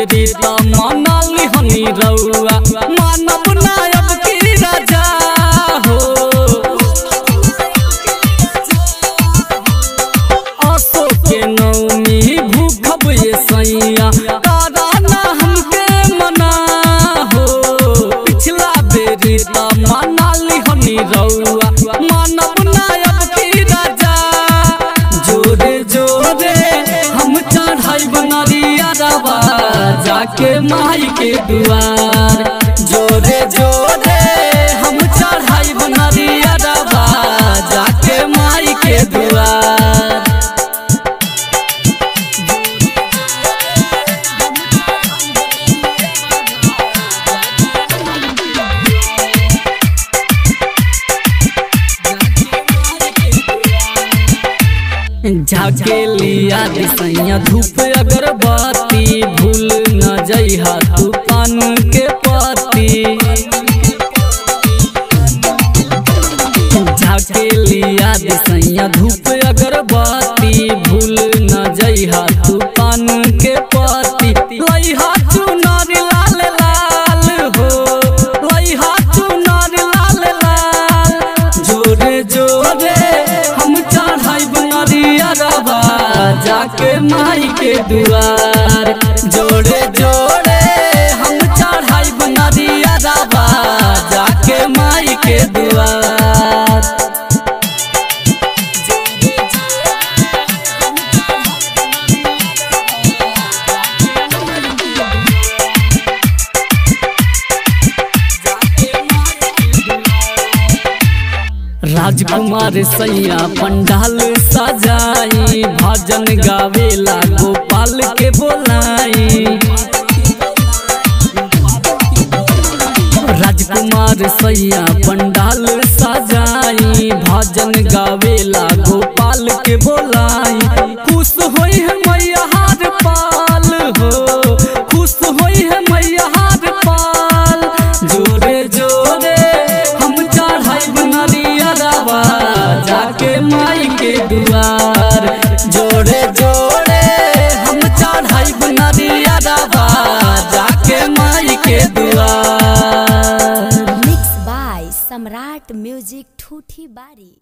बेरी ता मनाली हनी रउआ मानव नायब की राजा हो। आसो के नौमी भूखब ये सैया ताराना हमके मना हो। पिछला बेरी ता मनाली हनी रउआ मानव नायब की राजा। जोरे जोरे हम चढ़ाई बनरिया रवा जाके माई के दुआर। जोरे जोरे हम चढ़ाई बनरिया रवा जाके माई के दुआर। जाके लिया दिसैया धूप अगरबत्ती भूल न जइहा तू पान के पत्ती। जाके लिया दिसैया धूप अगरबत्ती भूल न जइहा तू पान के पत्ती। लइहा चुनर लाल लाल हो लइहा चुनर लाल लाल। जोरे जोरे हम चढ़ाई बनरिया रवा जाके माई के दुआर। जोड़े जोड़े हम चढ़ाई बनरिया रवा जाके माई के दुआर। राजकुमार सैया पंडाल सजाई भजन गावेला गोपाल के बोलाई। राजकुमार सैया पंडाल सजाई भजन गावेला गोपाल के बोलाई। खुश होई है मैया हार पाल हो खुश होई है मैया हार पाल। जोरे जोरे हम चढ़ाई बनरिया रवा जाके माई के दुआर। जोड़े जोड़े हम चढ़ाई बनरिया रवा जाके माई के दुआर। मिक्स बाय सम्राट म्यूजिक ठूठी बारी।